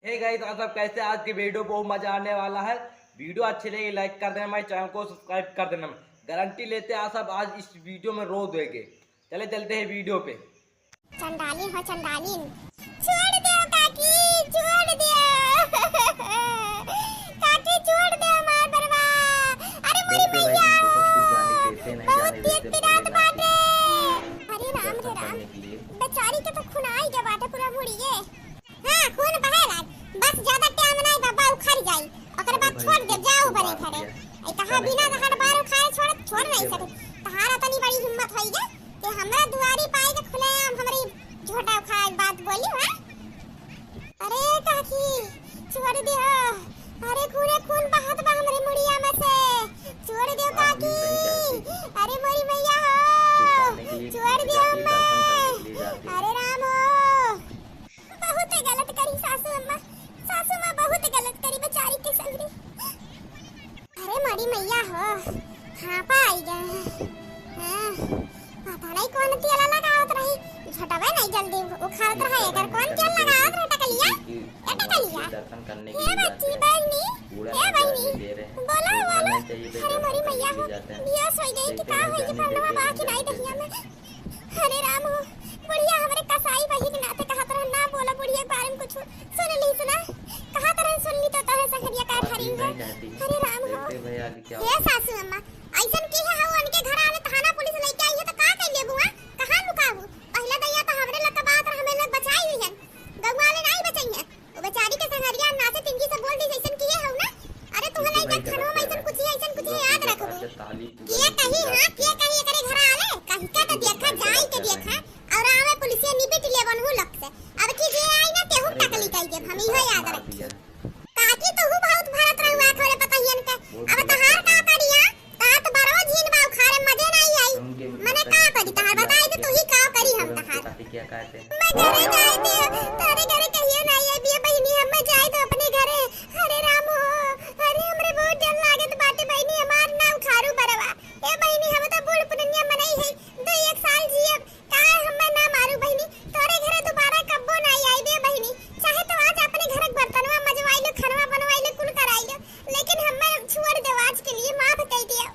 Hey guys, आप सब कैसे? आज की वीडियो बहुत मजा आने वाला है। वीडियो अच्छी लगी लाइक कर देना, हमारे चैनल को सब्सक्राइब कर देना। गारंटी लेते हैं आप सब आज इस वीडियो में रो देंगे। चले चलते हैं वीडियो पे। चंडालीन हो चंडालीन, छोड़ दो काकी, छोड़ दो काकी, छोड़ दो मार बरवा। अरे मोरी मैया बहुत तेज पिरात बाटे। अरे राम रे राम, बेचारी के तो खून आई के बाटे पूरा मुड़िए। हां खून बहे लाग, बस ज्यादा टाइम नहीं बाबा उखड़ जाई, ओकर बाद छोड़ दे जाओ बने खड़े। ए कहा बिना हर बार उखाड़े छोड़ नहीं सके। तहारा तनी बड़ी हिम्मत होई गे कि हमरा दुआरी पाई के खुले आम हमरी झोटा उखाड़ बात बोली है। अरे काकी छोड़ दे, अरे खून बहत बा हमरे मुड़िया में से, छोड़ दे काकी। अरे मोरी मैया हो, छोड़ दे अम्मा। अरे राम हो, बहुत गलत करी सासू अम्मा, सासू माँ बहुत गलत करी बेचारी के संगरी। अरे मोरी मैया हो, हाँ पाई गए। हाँ पता नहीं कौन तेल लगावत रही, झटवे नहीं जल्दी उखाड़त रहा। एकर कौन तेल लगावत रहा? टकलिया ए टकलिया, हे बच्ची बहनी, हे बहनी बोलो बोलो। अरे मोरी मैया हो, बियास हो गई कि का होई कि फरनवा बाकी नहीं दहिया में। अरे राम हो, बुढ़िया हमरे कसाई बही के नाते कहत रह ना बोलो बुढ़िया के बारे में कुछ सुन ली सुना, कहत रह सुन ली तो तोरे सखरिया का हरी हो। अरे राम हो, हे सासू अम्मा ऐसन की है हवन के घर आले थाना पुलिस लेके आई है तो का कर ले बुआ, कहां लुकाबू? पहला दैया तो हमरे लग के बात और हमें लोग बचाई हुई है, गौवाले नहीं बचाई है। वो बेचारी के संगरिया नाचे तिनकी से बोल दी ऐसन की है हो ना। अरे तुम्हारे नहीं खनो में ऐसन कुछ याद रखो किए कहीं। हां किए कहीं करे घर आले कहीं का तो देखा जाई के देखा और आवे पुलिस निपट ले बनहु लक से। अब की जे आई ना तेहु टकली कई दे, हम इहो याद रखिए। काकी तो हु बहुत भारत रहुआ खोले पता ही इनके। अब तहार का करिया ता तो बरो झीन बा खारे मजे नहीं आई, मने का करी तहार बताई दे तू ही का करी हम तहार। क्या कहते हैं? मैं घरे जाए दे, तारे घरे कहियो नहीं है बिया बहिनी, हम जाए तो अपने घरे। अरे राम हो, अरे हमरे बहुत डर लागत बाटे बहिनी, हमार ना उखारू बरवा। ए बहिनी हम तो बूढ़ पुरनिया मनई है, 2-1 साल जियब का हम ना मारू बहिनी। तोरे घरे दोबारा कब्बो नहीं आई बे बहिनी, चाहे तो आज अपने घर के बर्तनवा मजवाई लो, खनवा बनवाई लो, कुल कराई लो, लेकिन हमें छोड़ दे आज के लिए, माफ कर दियो।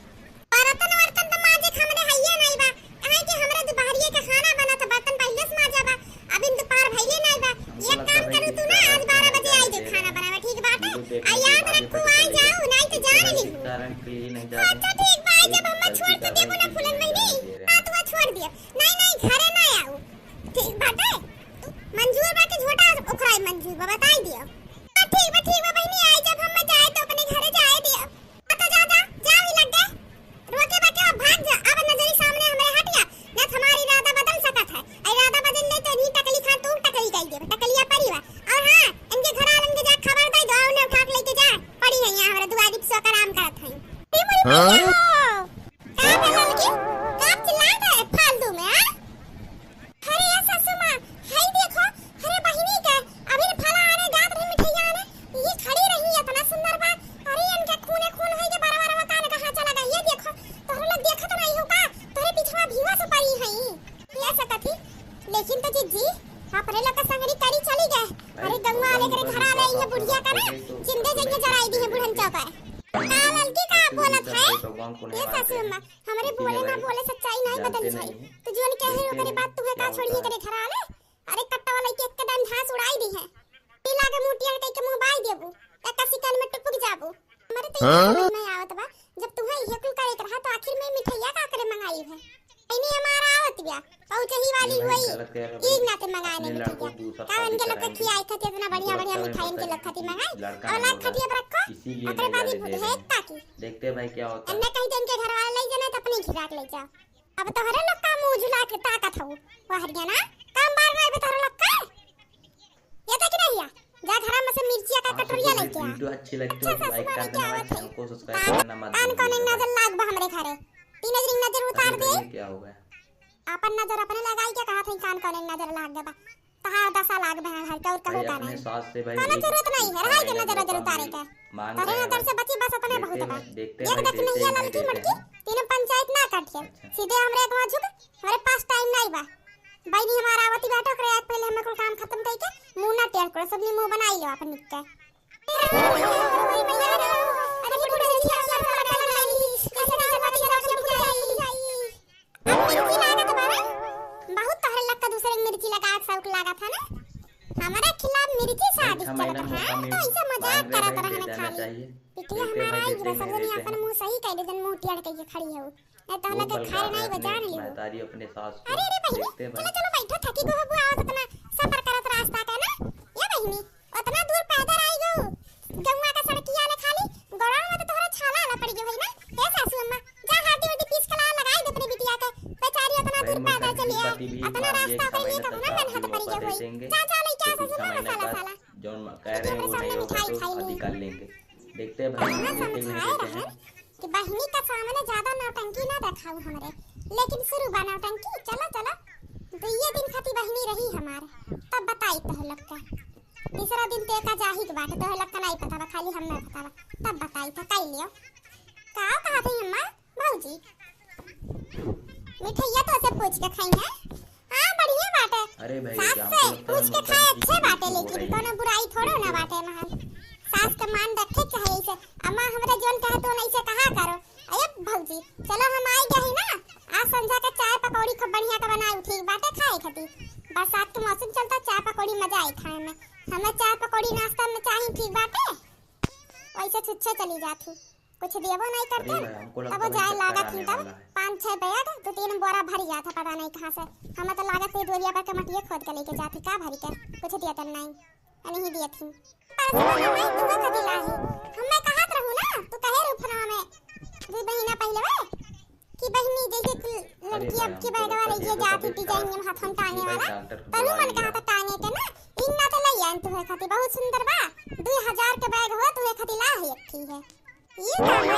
बर्तन वर्तन तो माजे हमरे हइये नहीं बा, काहे कि हमरे दोपहरिए का खाना बना था, बर्तन पहले से माजा बा, अभी दोपहर भइले नहीं बा। एक काम करू तू ना आज 12 बजे आई जो खाना बनावे, ठीक बात है? आ याद रखो आई जाओ नहीं तो जान ली। अच्छा ठीक बा, जब हम छोड़ के देबो ना फुलन महीने आ तू छोड़ दियो। नहीं घरे ना आऊ, ठीक बात है? मंजूर बा के झोटा उखराई मंजूर बा बताई दियो। ठीक बा बहनी, आई जब हम जाए तो अपने घरे जाए दियो। तो जा ही लग गए रोके बैठे और भाग जा। अब नजरी सामने हमारे हट गया ना, हमारी इरादा बदल सकत है। इरादा बदल ले तो नहीं टकली खा तू टकली कह दे, टकलिया परी बा। और हां इनके घर आलन के जा खबर दे दो, उन्हें उठा के लेके जा पड़ी है यहां हमारे दुआरी पे सोकर आराम करत है। हां का बोल के का चिल्लात है फालतू में? हां अरे ये सासू मां है देखो, अरे बहिनी के अभी फला आने जात रही मिठाइयां आने, ये खड़ी रही है इतना सुंदर बात। अरे इनके खून है के बार बता ने कहां चला गया, ये देखो तोहरे लोग देखत नहीं हो का, तोरे पीछवा भीवा से पड़ी है ये सकती। लेकिन तो जी अपने लोग का संगरी करी चली गए। अरे गंगा वाले करे घर आ रही है बुढ़िया का ना, जिंदे जंगे जराई दी है बुढ़न चौका। का लड़की का बोलत है ये सासू मां, हमरे बोले ना बोले सच्चाई नहीं बदल जाई। तू जोन कहे रो करे बात तू है का छोड़िए करे घर आले। अरे कट्टा वाला के एकदम घास उड़ाई दी है, पीला के मुटिया के मुंह बाई देबू, एक सिकन में टपक जाबू। हमरे तो समझ नहीं आवत बा, जब तू है ये कुल करे रहा तो आखिर में मिठाइया का करे मंगाई है? इनी हमारा आवत बिया पहुंचही वाली हुई ई नाते मंगाने मिठाइया का इनके लोग खियाई थे, इतना बढ़िया मिठाई इनके लोग खाती मंगाई और लाख खटिया पर रखो। अपने बादी भेज ताकि देखते भाई क्या होता है। अन्ने कहीं दिन के घर वाले ले जाना तो अपनी खिराक ले जाओ। अब तो हरे लोग का मुंह झुला के ताकत हो वो हरियाणा काम बार में भी तोरे लोग का ये तक नहीं है। जा घर में से मिर्चिया का कटोरिया लेके आ। वीडियो अच्छी लगती है तो लाइक कर देना, चैनल को सब्सक्राइब करना मत भूलिए। कान कोने नजर लाग बा हमरे घरे, तीन नजर उतार दे। क्या हो गया? अपन नजर अपने लगाई के कहा था कान कोने नजर लाग गया बा, तहार दशा लाग बा घर का और कहू का नहीं। सास से भाई कोना जरूरत नहीं है रहाई के नजर उतारे के, तोरे नजर से बची बस अपने बहुत बा। एक देख नहीं है लड़की मड़की तीनों पंचायत ना काटिए, सीधे हमरे गांव झुक, हमारे पास टाइम नहीं बा। बहनी हमारा आवती बैठो करे आज पहले हमें कुल काम खत्म करके मुंह ना टेढ़ करो सबनी मुंह बनाई लो अपन निक के अरे ये बुढ़े जी आप लगा ली कैसे कैसे बात कर रखी मिर्ची लगा तुम्हारा बहुत तहर लग का दूसरे मिर्ची लगा सब लगा था ना हमारे खिलाफ मिर्ची शादी चलता है तो ऐसे मजाक करत रहना खाली पिटिया हमारा आई सब जनी अपन मुंह सही कह दे जन मुंह टेढ़ के खड़ी हो नहीं तो लगे खाए नहीं बजान लियो तारी अपने सास अरे बहनी चलो चलो बैठो थकी गो बबू आवत अपना सफर करत रास्ता का ना ये बहनी उतना दूर पैदल आई गो गंगा का सड़किया ले खाली गड़ा में तो तोहरा छाला ला पड़ गयो है ना ए सासू अम्मा जा हाथी उठी पीस कला लगाई दे अपनी बिटिया के बेचारी उतना दूर पैदल चली आ अपना रास्ता के लिए कहूं ना मन हाथ पड़ गयो होई जा जा ले क्या ससुर मसाला साला जो कह रहे हैं वो नहीं होगा तो शादी कर लेंगे देखते हैं भाई देखते हैं कि बहनी का सामने ज्यादा नौटंकी ना दिखाऊं हमरे लेकिन शुरू बा नौटंकी चलो चलो तो ये दिन खाती बहनी रही हमारे तब बताई तो लग का तीसरा दिन ते का जाही के बात तो लग का नहीं पता बा खाली हमने पता बा तब बताई तो कई लियो का कहा थी अम्मा भौजी मिठाइया तो से पूछ के खाई है हां बढ़िया बात है अरे भाई सास से पूछ के खाए अच्छे बात है लेकिन कोनो बुराई थोड़ो ना बात है महल सास का मान रखे चाहे इसे अम्मा हमरा जोन कहे तो नहीं से कहा करो अरे भौजी चलो हम आई गए ना आज संध्या का चाय पकौड़ी खूब बढ़िया का बनाई ठीक बातें खाए खाती बरसात के मौसम चलता चाय पकौड़ी मजा आई खाए में हमें चाय पकौड़ी नाश्ता में चाहिए ठीक बातें वैसे छुच्छे चली जाती कुछ देवो नहीं करते अब जाए लागत थी तब 5-6 बैग तो 3 बोरा भर गया था पता नहीं कहां से हमें तो लागत से डोरिया पर कमटिया खोद के लेके जाती का भरी कर कुछ दिया तो नहीं नहीं दिया थी हमें कहत रहू ना तू कहे रूफना में 2 महीना पहले कि बहनी जैसे लड़की अब की बैगवा ले जाती थी जाएंगे हाथ हम टांगे वाला तनु मन कहा था टांगे के ना इन्ना तो ले आन तू है खाती बहुत सुंदर बा 2000 के बैग हो तू है खाती ला है ठीक है ये का है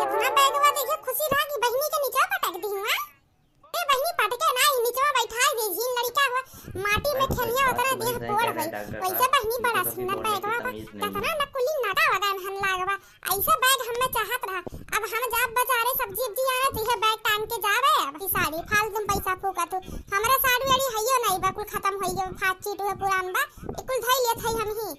इतना बैगवा देखे खुशी रहा कि बहनी के नीचे पटक दी हुआ ए बहनी पटके ना नीचे बैठा दे जिन लड़का हुआ माटी में खेलिया उतना देह पोड़ गई वैसे बहनी बड़ा सुंदर बैगवा बा कतना नकुली नाटा वगा हम लागवा ऐसा बैग हमें चाहत रहा अब हम जाब बाजारे सब्जी उब्जी आने तो यह बैग टांग के जावे अब की साड़ी फालतू पैसा फूका तू हमरा साड़ी वाली हइयो नहीं बा कुल खत्म होई गयो फाट चीट हुए पुरान बा कुल धई ले थई हम ही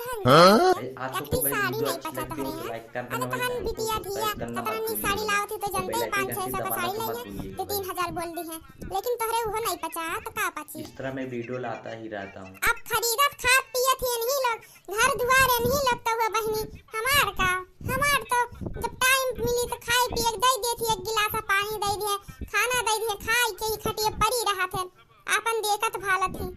आज तो भाई साड़ी वीडियो नहीं अच्छा पता लगती है है लाइक कर अरे देना तहन बिटिया धिया तहन साड़ी लावती तो जनते 5-6 का साड़ी लेंगे तो 3000 बोल दी है लेकिन तोहरे वो नहीं पचा तो का पची इस तरह मैं वीडियो लाता ही रहता हूँ अब खरीदत खात पियत ही नहीं लोग घर दुआर नहीं लगता हुआ बहनी हमार तो जब टाइम मिली तो खाए पिए दे देती एक गिलास पानी दे दिए खाना दे दिए खाई के ही खटिए पड़ी रहा थे अपन देखत भालत थी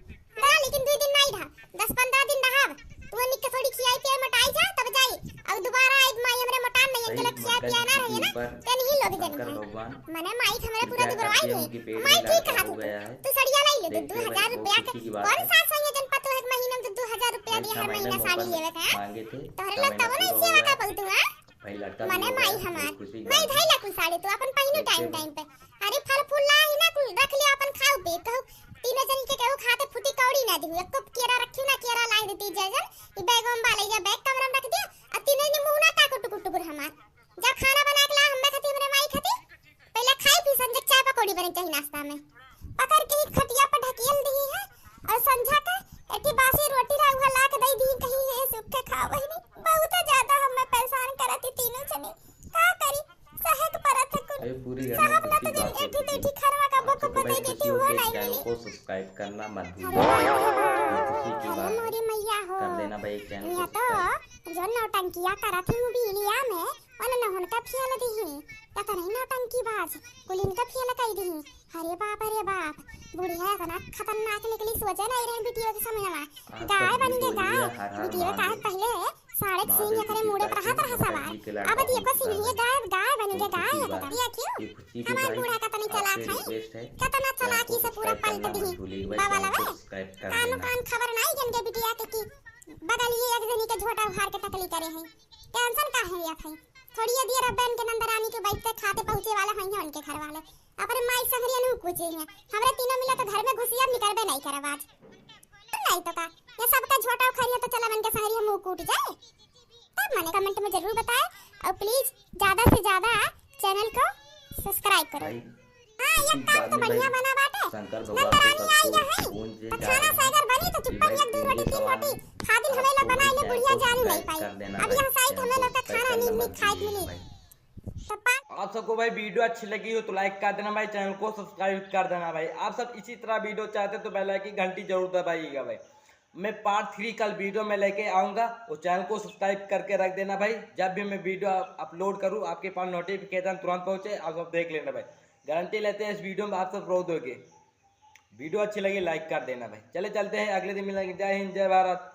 ना लेकिन 2 दिन नहीं रहा 10-15 दिन रहा तू निक थोड़ी खियाई पियाई मटाई जा तब जाई अब दोबारा आई माई हमरे मटान नहीं के लग खिया पिया ना रही ना ते नहीं लोग जन मने माई हमरे पूरा दुबरवाई है माई ठीक कहा तू सड़िया लाई ले 2000 रुपया के कौन सा संयोजन पतो है महीने में 2000 रुपया दे हर महीना साड़ी लेवे का मांगे थे तोहरे लोग तब नहीं सेवा का पलतू है भाई लड़का मने माई हमार माई धई ला कुल साड़ी तू अपन पहिनो टाइम पे अरे फल फूल ला ही ना कुल रख ले अपन खाओ पे कहू तीनों जन के कहू खाते फुटी कौड़ी ना दी एक कप केरा रखी ना केरा लाई देती जजन ई बैग में बाले जा बैग कमरा में रख दिया और तीनों ने मुंह ना ताको टुकुर हमार जब खाना बना के ला हम खाती हमरे माई खाती पहले खाई पी संजे चाय पकौड़ी बने चाहिए नाश्ता में पकड़ के खटिया पर ढकेल दी है और संझा का एटी बासी रोटी रहुआ ला के दे दी कहीं है सुख के खाओ ही नहीं बहुत ज्यादा हमें परेशान करती तीनों जने का करी सहक परत कुल पूरी साहब ना तो एटी बेटी खरवा का बक दे देती हुआ नहीं मिली को सब्सक्राइब करना मत भूलिए खुशी की बात मोरी मैया हो कर देना भाई चैनल या तो जो नौटंकिया करा थी मोबिलिया में और नहन का फियल दी या तो नहीं नौटंकी बाज कुलिन का फियल कई दी अरे बाप बुढ़िया इतना खतरनाक निकली सोचे नहीं रहे वीडियो के समय में गाय बन गए गाय वीडियो का पहले साढ़े सींग करे मुड़े पर हाथ रहा सवार अब देखो सींग गाय बन गए गाय ये क्यों हमारे बूढ़ा का तनी चला खाई कितना चलाकी से पूरा पलट दी बाबा लवे कान खबर नहीं जन के बिटिया के की बगल ये एक जनी के झोटा उखाड़ के टकली करे हैं टेंशन का है या खाई थोड़ी देर बहन के नंदरानी के बैठ पे खाते पहुंचे वाला हैं उनके घर वाले अपने माई सहरिया नु पूछे हैं हमरे तीनों मिला तो घर में घुसिया निकलबे नहीं करब आज नहीं तो का ये सबका झोटा उखाड़िया तो चला बन के सहरिया मुंह कूट जाए तब मैंने कमेंट में जरूर बताएं और प्लीज ज्यादा से ज्यादा चैनल को सब्सक्राइब करो हां ये काम तो बढ़िया बना बाटे शंकर नंद भगवान रानी को आई सबको है पूंज तो जा खाना रहे से हैं अगर बनी तो कि चुपचाप भाई एक 2 रोटी 3 सवाल रोटी खा दिन हमें लोग बना ले बुढ़िया जान ही नहीं पाई। कर देना अब यहाँ साइड हमें लोग का खाना नहीं खाई मिली भाई। तो पा आप सबको भाई वीडियो अच्छी लगी हो तो लाइक कर देना भाई, चैनल को सब्सक्राइब कर देना भाई। आप सब इसी तरह वीडियो चाहते तो बेल आइकन की घंटी जरूर दबाइएगा भाई। मैं पार्ट 3 कल वीडियो में लेके आऊँगा, वो चैनल को सब्सक्राइब करके रख देना भाई। जब भी मैं वीडियो अपलोड करूँ आपके पास नोटिफिकेशन तुरंत पहुँचे, आप सब देख लेना भाई। गारंटी लेते हैं इस वीडियो में आप सब रो दोगे। वीडियो अच्छी लगी लाइक कर देना भाई। चले चलते हैं, अगले दिन मिलेंगे। जय हिंद जय भारत।